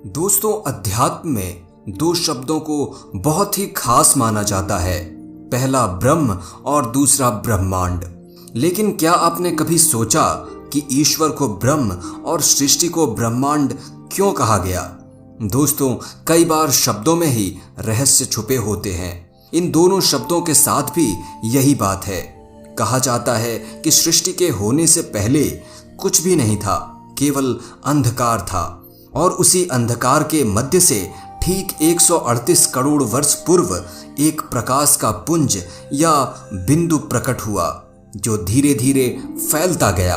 दोस्तों, अध्यात्म में दो शब्दों को बहुत ही खास माना जाता है। पहला ब्रह्म और दूसरा ब्रह्मांड। लेकिन क्या आपने कभी सोचा कि ईश्वर को ब्रह्म और सृष्टि को ब्रह्मांड क्यों कहा गया? दोस्तों, कई बार शब्दों में ही रहस्य छुपे होते हैं। इन दोनों शब्दों के साथ भी यही बात है। कहा जाता है कि सृष्टि के होने से पहले कुछ भी नहीं था, केवल अंधकार था, और उसी अंधकार के मध्य से ठीक 138 करोड़ वर्ष पूर्व एक प्रकाश का पुंज या बिंदु प्रकट हुआ, जो धीरे धीरे फैलता गया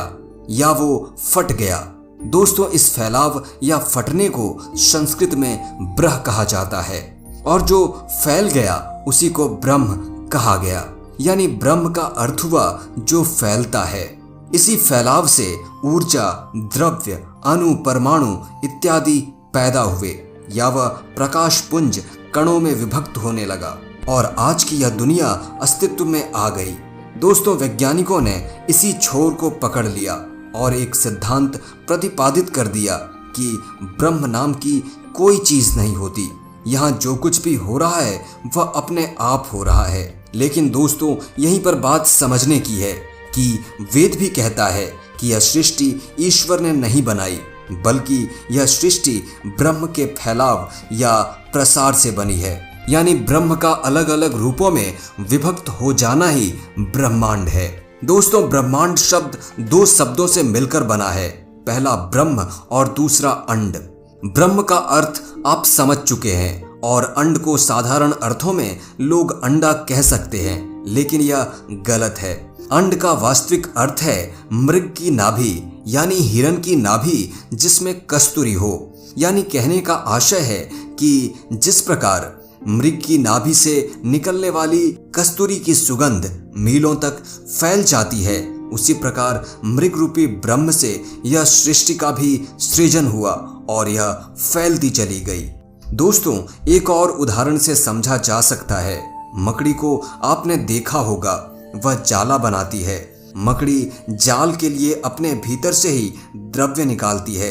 या वो फट गया। दोस्तों, इस फैलाव या फटने को संस्कृत में ब्रह कहा जाता है, और जो फैल गया उसी को ब्रह्म कहा गया। यानी ब्रह्म का अर्थ हुआ जो फैलता है। इसी फैलाव से ऊर्जा, द्रव्य, अणु, परमाणु इत्यादि पैदा हुए, या वह प्रकाश पुंज कणों में विभक्त होने लगा, और आज की यह दुनिया अस्तित्व में आ गई। दोस्तों, वैज्ञानिकों ने इसी छोर को पकड़ लिया और एक सिद्धांत प्रतिपादित कर दिया कि ब्रह्म नाम की कोई चीज नहीं होती। यहाँ जो कुछ भी हो रहा है वह अपने आप हो रहा है। लेकिन दोस्तों, यहीं पर बात समझने की है कि वेद भी कहता है कि यह सृष्टि ईश्वर ने नहीं बनाई, बल्कि यह सृष्टि ब्रह्म के फैलाव या प्रसार से बनी है। यानी ब्रह्म का अलग अलग रूपों में विभक्त हो जाना ही ब्रह्मांड है। दोस्तों, ब्रह्मांड शब्द दो शब्दों से मिलकर बना है। पहला ब्रह्म और दूसरा अंड। ब्रह्म का अर्थ आप समझ चुके हैं, और अंड को साधारण अर्थों में लोग अंडा कह सकते हैं, लेकिन यह गलत है। अंड का वास्तविक अर्थ है मृग की नाभि, यानी हिरण की नाभि जिसमें कस्तूरी हो। यानी कहने का आशय है कि जिस प्रकार मृग की नाभि से निकलने वाली कस्तूरी की सुगंध मीलों तक फैल जाती है, उसी प्रकार मृग रूपी ब्रह्म से यह सृष्टि का भी सृजन हुआ और यह फैलती चली गई। दोस्तों, एक और उदाहरण से समझा जा सकता है। मकड़ी को आपने देखा होगा, वह जाला बनाती है। मकड़ी जाल के लिए अपने भीतर से ही द्रव्य निकालती है,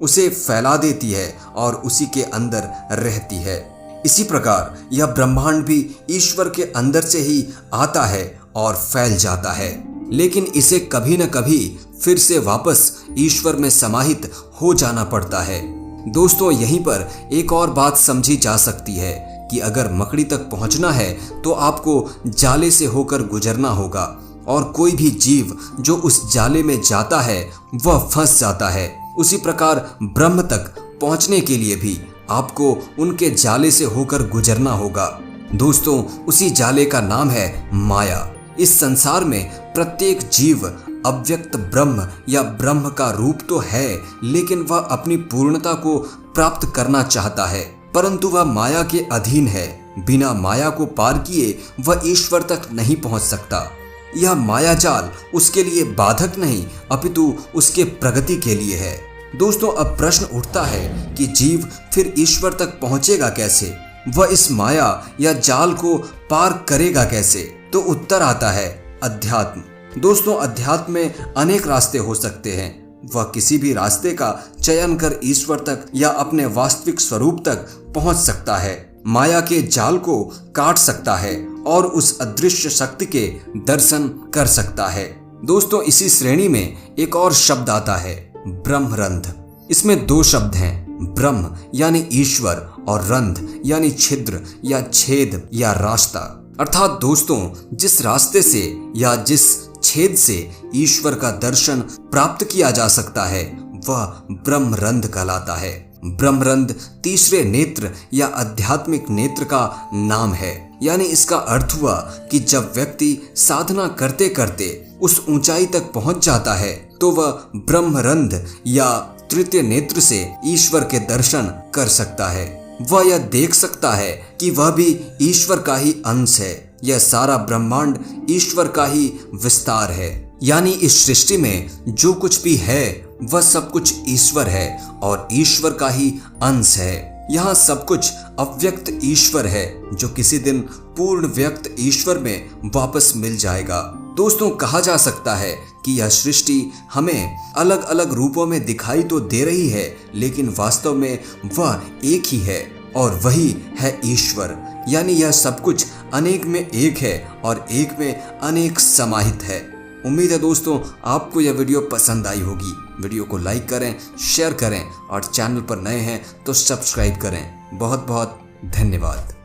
उसे फैला देती है और उसी के अंदर रहती है। इसी प्रकार यह ब्रह्मांड भी ईश्वर के अंदर से ही आता है और फैल जाता है, लेकिन इसे कभी न कभी फिर से वापस ईश्वर में समाहित हो जाना पड़ता है। दोस्तों, यहीं पर एक और बात समझी जा सकती है कि अगर मकड़ी तक पहुंचना है तो आपको जाले से होकर गुजरना होगा, और कोई भी जीव जो उस जाले में जाता है वह फंस जाता है। उसी प्रकार ब्रह्म तक पहुंचने के लिए भी आपको उनके जाले से होकर गुजरना होगा। दोस्तों, उसी जाले का नाम है माया। इस संसार में प्रत्येक जीव अव्यक्त ब्रह्म या ब्रह्म का रूप तो है, लेकिन वह अपनी पूर्णता को प्राप्त करना चाहता है, परंतु वह माया के अधीन है। बिना माया को पार किए वह ईश्वर तक नहीं पहुंच सकता। यह माया जाल उसके लिए बाधक नहीं, अपितु उसके प्रगति के लिए है। दोस्तों, अब प्रश्न उठता है कि जीव फिर ईश्वर तक पहुंचेगा कैसे? वह इस माया या जाल को पार करेगा कैसे? तो उत्तर आता है अध्यात्म। दोस्तों, अध्यात्म में अनेक रास्ते हो सकते हैं। वह किसी भी रास्ते का चयन कर ईश्वर तक या अपने वास्तविक स्वरूप तक पहुंच सकता है, माया के जाल को काट सकता है और उस अदृश्य शक्ति के दर्शन कर सकता है। दोस्तों, इसी श्रेणी में एक और शब्द आता है ब्रह्मरंध्र। इसमें दो शब्द हैं, ब्रह्म यानी ईश्वर और रंध्र यानी छिद्र या छेद या रास्ता। अर्थात दोस्तों, जिस रास्ते से या जिस छेद से ईश्वर का दर्शन प्राप्त किया जा सकता है वह ब्रह्मरंध्र कहलाता है। ब्रह्मरंध्र तीसरे नेत्र या आध्यात्मिक नेत्र का नाम है। यानी इसका अर्थ हुआ कि जब व्यक्ति साधना करते करते उस ऊंचाई तक पहुंच जाता है तो वह ब्रह्मरंध्र या तृतीय नेत्र से ईश्वर के दर्शन कर सकता है। वह यह देख सकता है कि वह भी ईश्वर का ही अंश है। यह सारा ब्रह्मांड ईश्वर का ही विस्तार है। यानी इस सृष्टि में जो कुछ भी है वह सब कुछ ईश्वर है और ईश्वर का ही अंश है। यहाँ सब कुछ अव्यक्त ईश्वर है, जो किसी दिन पूर्ण व्यक्त ईश्वर में वापस मिल जाएगा। दोस्तों, कहा जा सकता है कि यह सृष्टि हमें अलग अलग रूपों में दिखाई तो दे रही है, लेकिन वास्तव में वह एक ही है और वही है ईश्वर। यानी यह सब कुछ अनेक में एक है और एक में अनेक समाहित है। उम्मीद है दोस्तों आपको यह वीडियो पसंद आई होगी। वीडियो को लाइक करें, शेयर करें और चैनल पर नए हैं तो सब्सक्राइब करें। बहुत बहुत धन्यवाद।